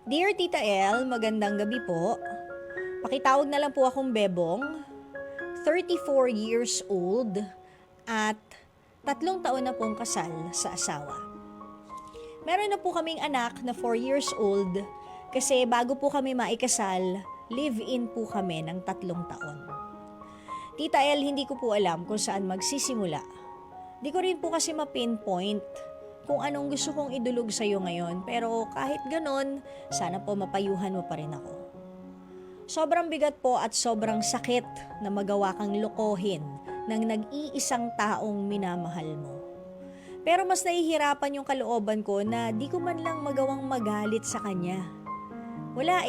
Dear Tita El, magandang gabi po. Pakitawag na lang po akong Bebong, 34 years old at 3 taon na pong kasal sa asawa. Meron na po kaming anak na 4 years old kasi bago po kami maikasal, live-in po kami ng 3 taon. Tita El, hindi ko po alam kung saan magsisimula. Di ko rin po kasi ma-pinpoint kung anong gusto kong idulog sa'yo ngayon, pero kahit ganon, sana po mapayuhan mo pa rin ako. Sobrang bigat po at sobrang sakit na magawa kang lokohin ng nag-iisang taong minamahal mo. Pero mas nahihirapan yung kalooban ko na di ko man lang magawang magalit sa kanya. Wala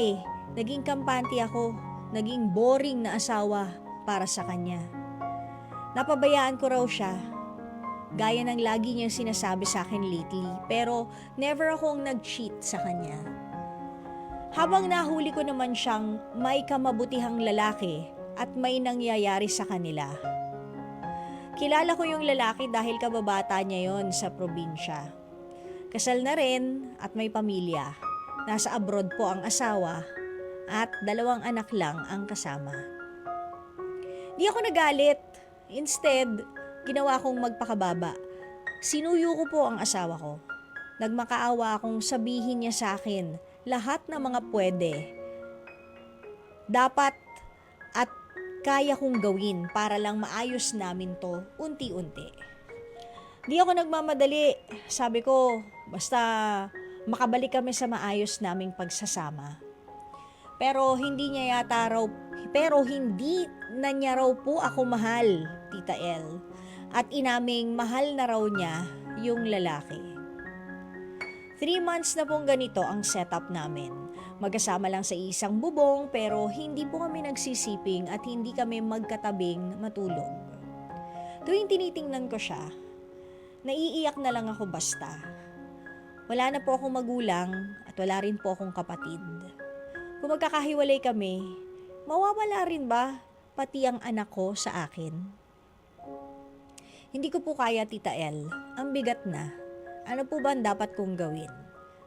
naging kampante ako, naging boring na asawa para sa kanya. Napabayaan ko raw siya, gaya ng lagi niyang sinasabi sa akin lately, pero never akong nag-cheat sa kanya. Habang nahuli ko naman siyang may kamabutihang lalaki at may nangyayari sa kanila. Kilala ko yung lalaki dahil kababata niya yon sa probinsya. Kasal na rin at may pamilya. Nasa abroad po ang asawa at 2 anak lang ang kasama. Di ako nagalit. Instead, ginawa kong magpakababa. Sinuyo ko po ang asawa ko. Nagmakaawa akong sabihin niya sa akin lahat ng mga pwede, dapat at kaya kong gawin para lang maayos namin to unti-unti. Di ako nagmamadali. Sabi ko, basta makabalik kami sa maayos naming pagsasama. Pero hindi na niya raw po ako mahal, Tita El. At inaming mahal na raw niya yung lalaki. 3 months na pong ganito ang setup namin. Magkasama lang sa isang bubong pero hindi po kami nagsisiping at hindi kami magkatabing matulog. Tuwing tinitingnan ko siya, naiiyak na lang ako basta. Wala na po akong magulang at wala rin po akong kapatid. Kung magkakahiwalay kami, mawawala rin ba pati ang anak ko sa akin? Hindi ko po kaya, Tita El. Ang bigat na. Ano po ba ang dapat kong gawin?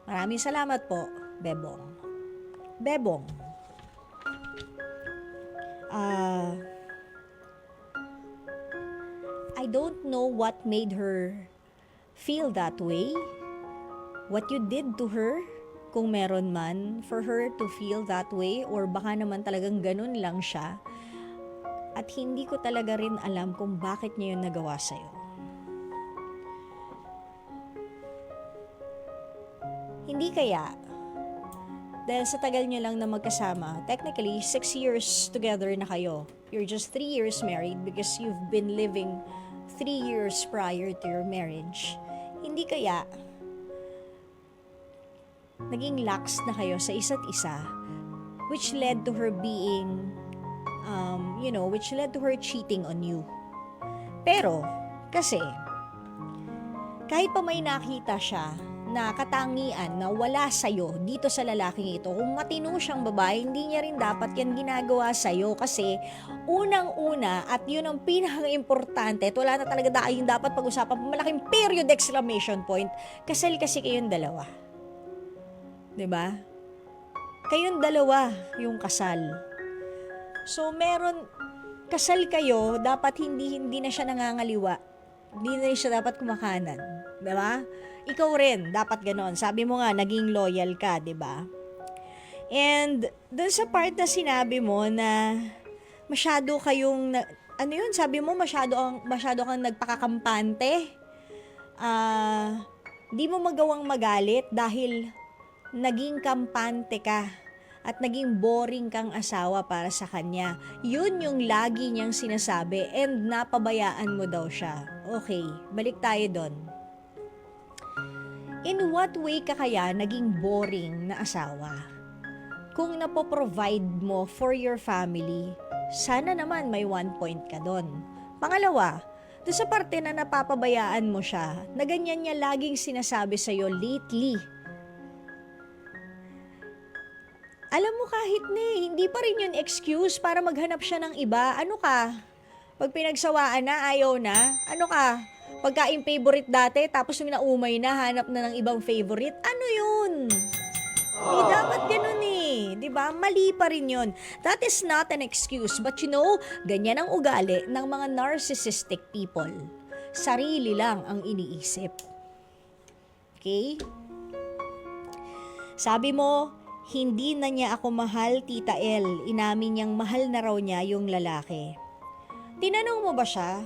Maraming salamat po, Bebong. Bebong. I don't know what made her feel that way. What you did to her, kung meron man, for her to feel that way, or baka naman talagang ganun lang siya. At hindi ko talaga rin alam kung bakit niya yun nagawa sa'yo. Hindi kaya, dahil sa tagal niyo lang na magkasama, technically 6 years together na kayo. You're just 3 years married because you've been living 3 years prior to your marriage. Hindi kaya, naging lax na kayo sa isa't isa, which led to her being which led to her cheating on you. Pero, kasi, kahit pa may nakita siya na katangian na wala sa'yo dito sa lalaking ito, kung matino siyang babae, hindi niya rin dapat yan ginagawa sa'yo kasi unang-una at yun ang pinaka-importante at wala na talaga tayong dapat pag-usapan, malaking period exclamation point, kasal kasi kayong dalawa. 'Di ba? Kayong dalawa yung kasal. So, kasal kayo, dapat hindi na siya nangangaliwa. Hindi na siya dapat kumakanan. Diba? Ikaw rin, dapat ganon. Sabi mo nga, naging loyal ka, diba? And, dun sa part na sinabi mo na masyado kayong, sabi mo masyado kang nagpakakampante. Di mo magawang magalit dahil naging kampante ka. At naging boring kang asawa para sa kanya. Yun yung lagi niyang sinasabi and napabayaan mo daw siya. Okay, balik tayo doon. In what way ka kaya naging boring na asawa? Kung napoprovide mo for your family, sana naman may 1 point ka doon. Pangalawa, doon sa parte na napapabayaan mo siya, na ganyan niya laging sinasabi sa'yo lately. Alam mo kahit hindi pa rin yun excuse para maghanap siya ng iba. Ano ka? Pag pinagsawaan na, ayaw na? Ano ka? Pagkain favorite dati, tapos yung naumay na, hanap na ng ibang favorite? Ano yun? Di dapat eh. 'Di ba? Mali pa rin yun. That is not an excuse. But you know, ganyan ang ugali ng mga narcissistic people. Sarili lang ang iniisip. Okay? Sabi mo, hindi na niya ako mahal, Tita El. Inamin niyang mahal na raw niya yung lalaki. Tinanong mo ba siya?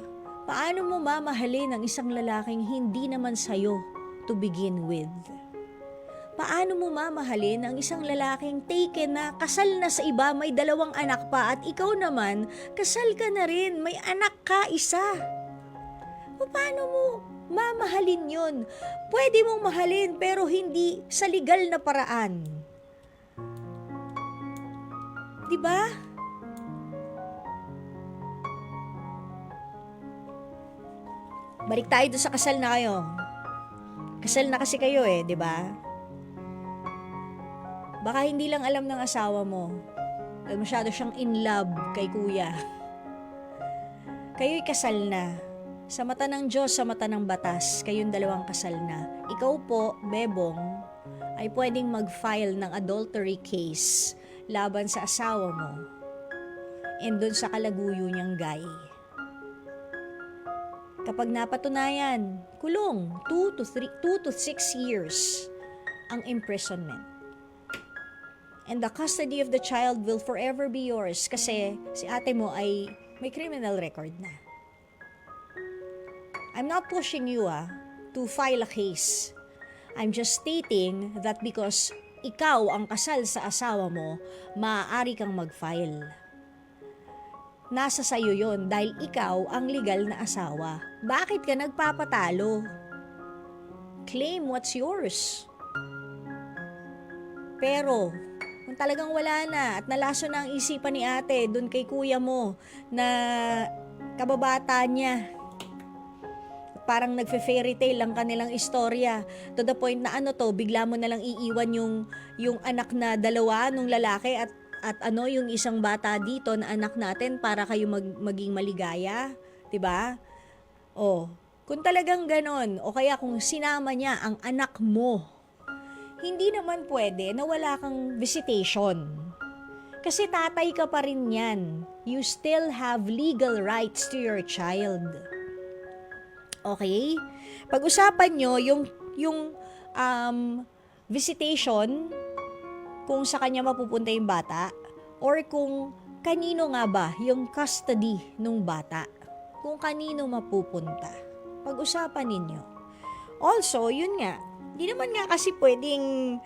Paano mo mamahalin ang isang lalaking hindi naman sa'yo to begin with? Paano mo mamahalin ang isang lalaking taken na, kasal na sa iba, may 2 anak pa, at ikaw naman, kasal ka na rin, may anak ka, isa? Paano mo mamahalin yun? Pwede mong mahalin pero hindi sa legal na paraan. Diba? Balik tayo doon sa kasal na kayo. Kasal na kasi kayo eh, di ba? Baka hindi lang alam ng asawa mo. Masyado siyang in love kay kuya. Kayo'y kasal na. Sa mata ng Diyos, sa mata ng batas, kayong 2 kasal na. Ikaw po, Bebong, ay pwedeng mag-file ng adultery case laban sa asawa mo and doon sa kalaguyo niyang guy. Kapag napatunayan, kulong 2 to 6 years ang imprisonment. And the custody of the child will forever be yours kasi si ate mo ay may criminal record na. I'm not pushing you to file a case. I'm just stating that because ikaw ang kasal sa asawa mo, maaari kang mag-file. Nasa sayo yon dahil ikaw ang legal na asawa. Bakit ka nagpapatalo? Claim what's yours. Pero, kung talagang wala na at nalaso na ang isipan ni ate dun kay kuya mo na kababata niya, parang nagfe-fairy tale lang kanilang istorya to the point na bigla mo na lang iiwan yung anak na 2 nung lalaki at yung isang bata dito na anak natin para kayo maging maligaya, 'di ba? Kung talagang ganon, o kaya kung sinama niya ang anak mo, hindi naman pwede na wala kang visitation. Kasi tatay ka pa rin yan. You still have legal rights to your child. Okay? Pag-usapan nyo yung visitation, kung sa kanya mapupunta yung bata, or kung kanino nga ba yung custody ng bata, kung kanino mapupunta. Pag-usapan ninyo. Also, yun nga, di naman nga kasi pwedeng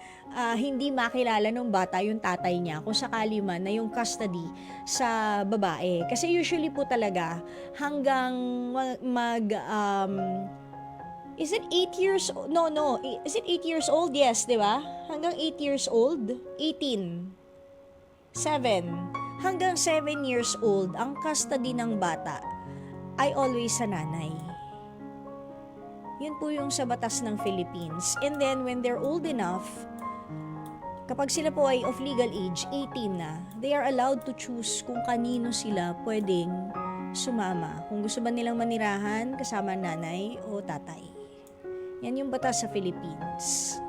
hindi makilala ng bata yung tatay niya kung sakali man na yung custody sa babae. Kasi usually po talaga hanggang is it 8 years? No. Is it 8 years old? Yes, di ba? Hanggang 8 years old? 18. 7. Hanggang 7 years old, ang custody ng bata ay always sa nanay. Yun po yung sa batas ng Philippines. And then, when they're old enough, kapag sila po ay of legal age, 18 na, they are allowed to choose kung kanino sila pwedeng sumama. Kung gusto ba nilang manirahan kasama nanay o tatay. Yan yung batas sa Philippines.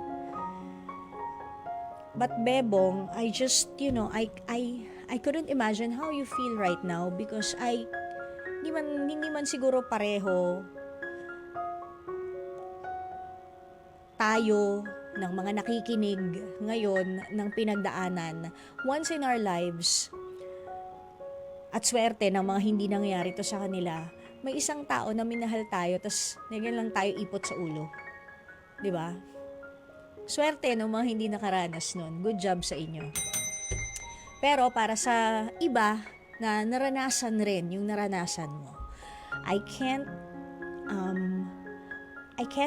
But Bebong, I just, I couldn't imagine how you feel right now because hindi man siguro pareho tayo ng mga nakikinig ngayon ng pinagdaanan once in our lives at swerte ng mga hindi nangyari to sa kanila. May isang tao na minahal tayo tas nagyan lang tayo ipot sa ulo. 'Di ba? Swerte ng mga hindi nakaranas nun. Good job sa inyo. Pero para sa iba na naranasan rin yung naranasan mo, I can't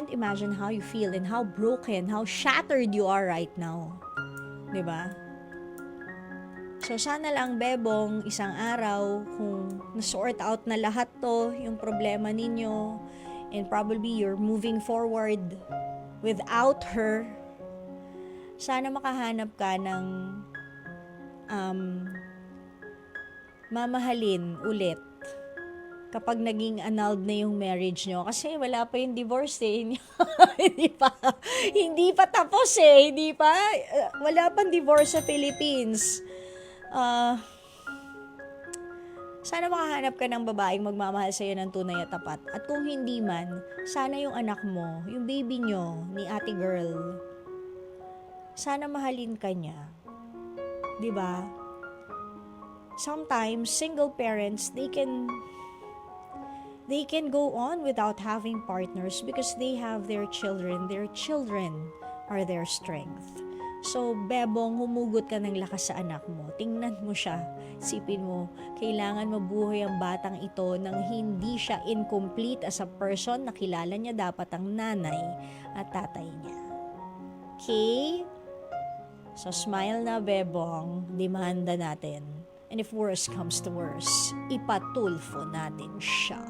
imagine how you feel and how broken, how shattered you are right now. 'Di ba? So sana lang Bebong, isang araw kung na-sort out na lahat to, yung problema ninyo, and probably you're moving forward without her, sana makahanap ka ng mamahalin ulit kapag naging annulled na yung marriage nyo. Kasi wala pa yung divorce eh. Hindi pa tapos eh. Hindi pa. Wala pang divorce sa Philippines. Sana makahanap ka ng babaeng magmamahal sa'yo ng tunay at tapat. At kung hindi man, sana yung anak mo, yung baby nyo, ni ate girl, sana mahalin ka niya. 'Di ba? Sometimes, single parents, they can go on without having partners because they have their children. Their children are their strength. So, bebong, humugot ka ng lakas sa anak mo. Tingnan mo siya. Sipin mo, kailangan mabuhay ang batang ito nang hindi siya incomplete as a person. Nakilala niya dapat ang nanay at tatay niya. Okay? So, smile na, bebong. Demanda natin. And if worse comes to worse, ipatulfo natin siya.